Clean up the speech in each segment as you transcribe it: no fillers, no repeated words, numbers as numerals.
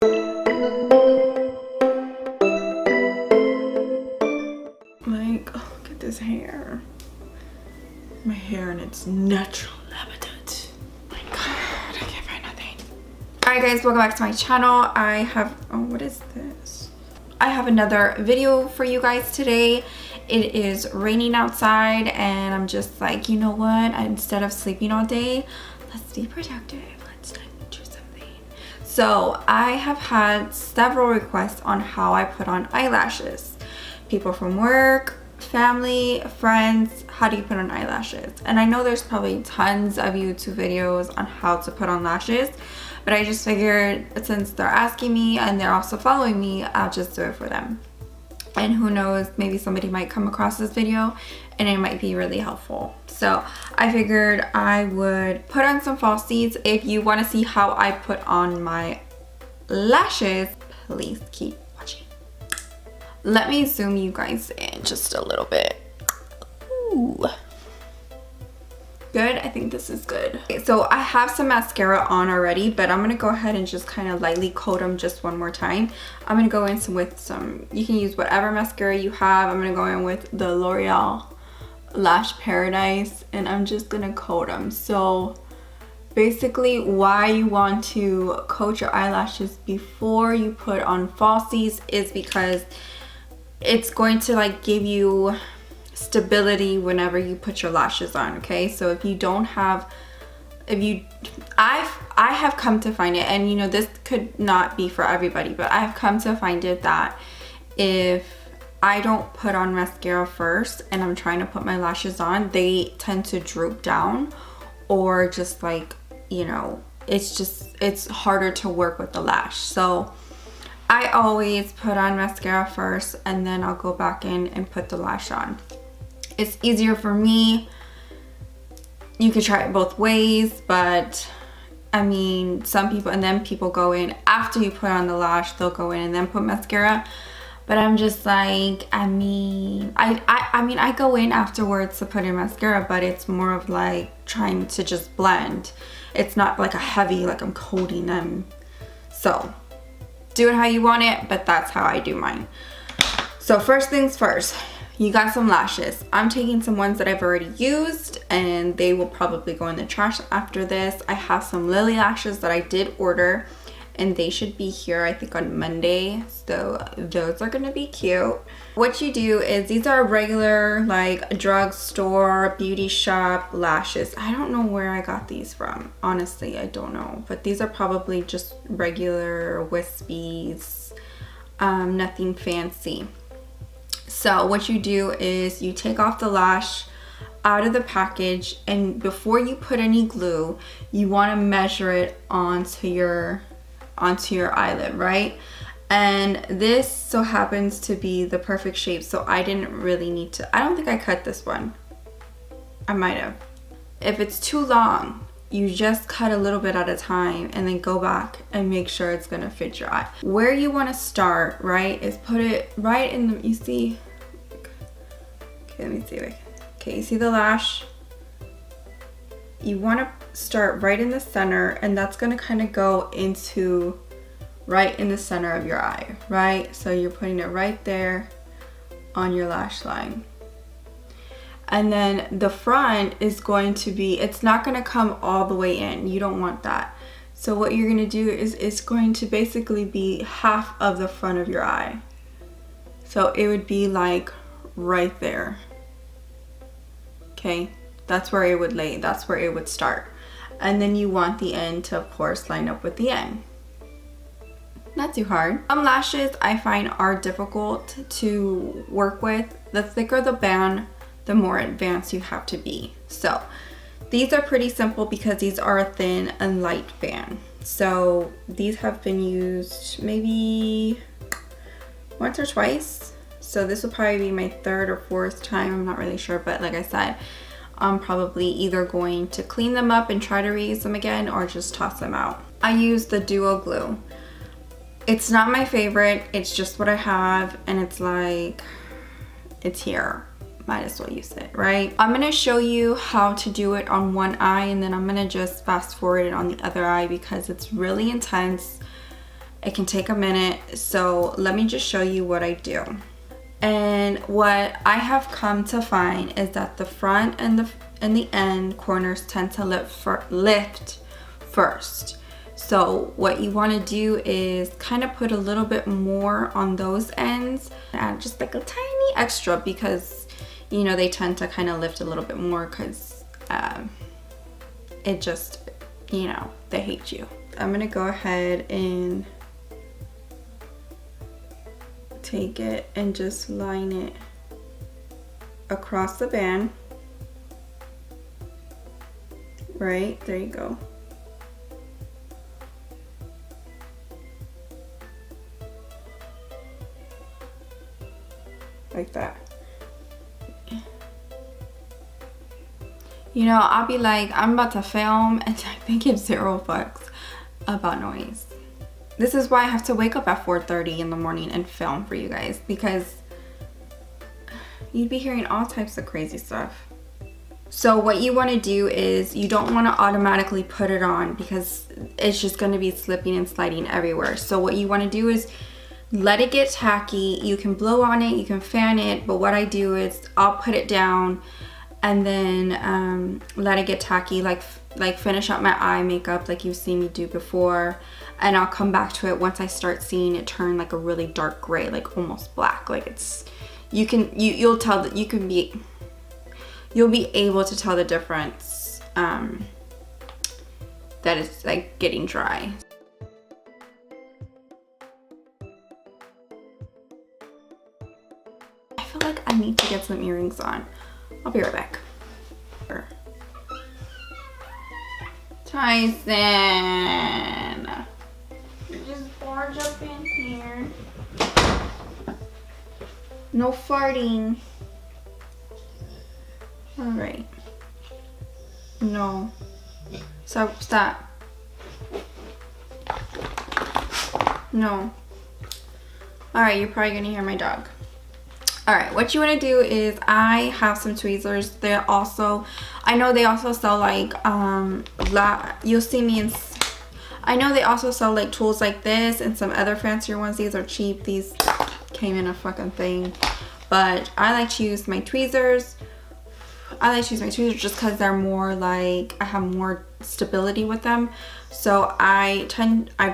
Like, oh, look at this hair. My hair in its natural habitat. My God, I can't find nothing. Alright guys, welcome back to my channel. I have, oh, what is this? I have another video for you guys today. It is raining outside and I'm just like, you know what? Instead of sleeping all day, let's be productive. Let's do something. So I have had several requests on how I put on eyelashes. People from work, family, friends, how do you put on eyelashes? And I know there's probably tons of YouTube videos on how to put on lashes, but I just figured since they're asking me and they're also following me, I'll just do it for them. And who knows, maybe somebody might come across this video and it might be really helpful. So I figured I would put on some falsies. If you want to see how I put on my lashes, please keep watching. Let me zoom you guys in just a little bit. Ooh. Good, I think this is good. Okay, so I have some mascara on already, but I'm gonna go ahead and just kind of lightly coat them just one more time. I'm gonna go in with some, you can use whatever mascara you have. I'm gonna go in with the L'Oreal Lash Paradise and I'm just gonna coat them. So basically why you want to coat your eyelashes before you put on falsies is because it's going to like give you stability whenever you put your lashes on. Okay, so if you don't have, I have come to find it, and you know this could not be for everybody, but I've come to find it that if I don't put on mascara first and I'm trying to put my lashes on, they tend to droop down, or just like, you know, it's harder to work with the lash. So I always put on mascara first and then I'll go back in and put the lash on. It's easier for me. You could try it both ways, but I mean, some people, and then people go in after you put on the lash, they'll go in and then put mascara. But I'm just like, I mean, I go in afterwards to put in mascara, but it's more of like trying to just blend. It's not like a heavy, like I'm coating them. So do it how you want it, but that's how I do mine. So first things first, you got some lashes. I'm taking some ones that I've already used and they will probably go in the trash after this. I have some Lily lashes that I did order and they should be here I think on Monday, so those are gonna be cute. What you do is, these are regular like drugstore, beauty shop lashes. I don't know where I got these from, honestly, I don't know, but these are probably just regular wispies, nothing fancy. So what you do is you take off the lash out of the package, and before you put any glue, you want to measure it onto your eyelid, right? And this so happens to be the perfect shape, so I didn't really need to, I don't think I cut this one. I might have. If it's too long, you just cut a little bit at a time and then go back and make sure it's gonna fit your eye. Where you want to start, right, is put it right in the, you see, okay, let me see if I can. Okay, you see the lash? You want to start right in the center, and that's going to kind of go into right in the center of your eye, right? So you're putting it right there on your lash line. And then the front is going to be, it's not going to come all the way in. You don't want that. So what you're going to do is it's going to basically be half of the front of your eye. So it would be like right there. Okay, that's where it would lay, that's where it would start. And then you want the end to, of course, line up with the end. Not too hard. Some lashes I find are difficult to work with. The thicker the band, the more advanced you have to be. So these are pretty simple because these are a thin and light band. So these have been used maybe once or twice. So this will probably be my third or fourth time, I'm not really sure, but like I said, I'm probably either going to clean them up and try to reuse them again or just toss them out. I use the Duo Glue. It's not my favorite, it's just what I have, and it's like, it's here. Might as well use it, right? I'm gonna show you how to do it on one eye, and then I'm gonna just fast forward it on the other eye because it's really intense It can take a minute, so let me just show you what I do. And what I have come to find is that the front and the end corners tend to lift first. So what you want to do is kind of put a little bit more on those ends, add just like a tiny extra, because you know they tend to kind of lift a little bit more because it just, you know, they hate you. I'm gonna go ahead and take it and just line it across the band. Right, there you go. Like that. You know, I'll be like, I'm about to film and I think give 0 fucks about noise. This is why I have to wake up at 4:30 in the morning and film for you guys, because you'd be hearing all types of crazy stuff. So what you want to do is you don't want to automatically put it on because it's just going to be slipping and sliding everywhere. So what you want to do is let it get tacky. You can blow on it, you can fan it, but what I do is I'll put it down and then let it get tacky, like finish up my eye makeup like you've seen me do before, and I'll come back to it once I start seeing it turn like a really dark gray, like almost black. Like it's, you'll tell that you'll be able to tell the difference that it's like getting dry. I feel like I need to get some earrings on. I'll be right back. Tyson, you just barge up in here. No farting. All right. No. So stop. No. All right, you're probably gonna hear my dog. All right, what you want to do is, I have some tweezers. They're also, I know they also sell like you'll see me in, I know they also sell like tools like this and some other fancier ones. These are cheap. These came in a fucking thing, but I like to use my tweezers. I like to use my tweezers just because they're more like, I have more stability with them. So I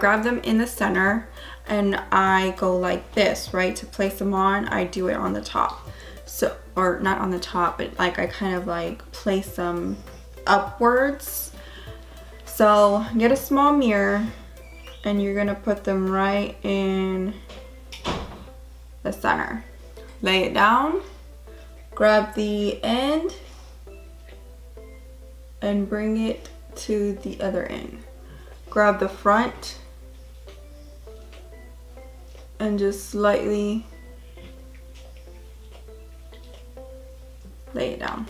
grab them in the center and I go like this, right? To place them on, I do it on the top. So, or not on the top, but like I kind of like place them upwards. So get a small mirror and you're gonna put them right in the center. Lay it down, grab the end and bring it to the other end. Grab the front and just slightly lay it down.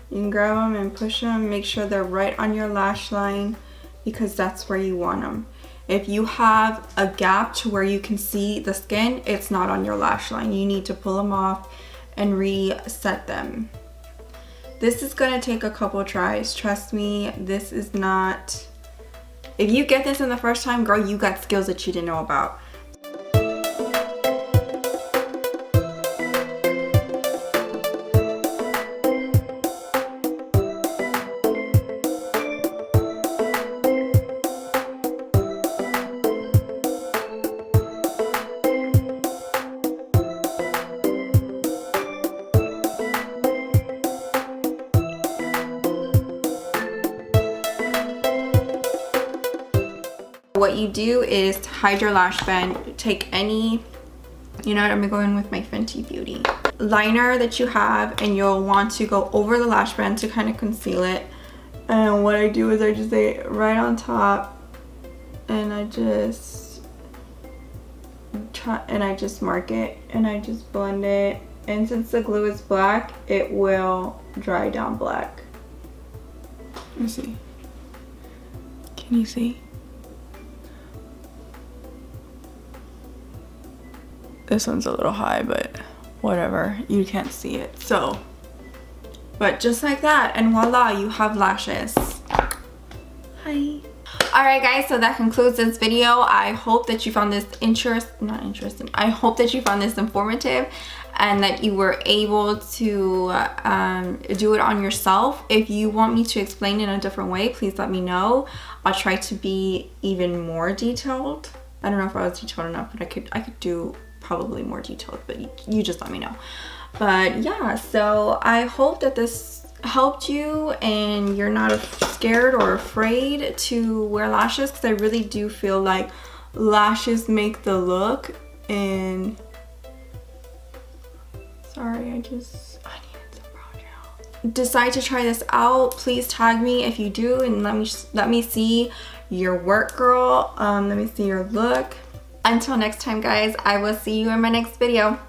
You can grab them and push them, make sure they're right on your lash line because that's where you want them. If you have a gap to where you can see the skin, it's not on your lash line. You need to pull them off and reset them. This is gonna take a couple tries. Trust me, this is not, if you get this in the first time, girl, you got skills that you didn't know about. What you do is to hide your lash band, take any, you know what, I'm gonna go in with my Fenty Beauty liner that you have, and you'll want to go over the lash band to kind of conceal it. And what I do is I just lay it right on top and I just mark it and I just blend it. And since the glue is black, it will dry down black. Let me see. Can you see? This one's a little high, but whatever, you can't see it. So But just like that, and voila, you have lashes. Hi. Alright guys, so that concludes this video. I hope that you found this I hope that you found this informative and that you were able to do it on yourself. If you want me to explain it in a different way, please let me know. I'll try to be even more detailed. I don't know if I was detailed enough, but I could do probably more detailed, but you just let me know. But yeah, so I hope that this helped you and you're not scared or afraid to wear lashes, because I really do feel like lashes make the look. And sorry, I needed some brow gel. Decide to try this out. Please tag me if you do, and let me see your work, girl. Let me see your look. Until next time guys, I will see you in my next video.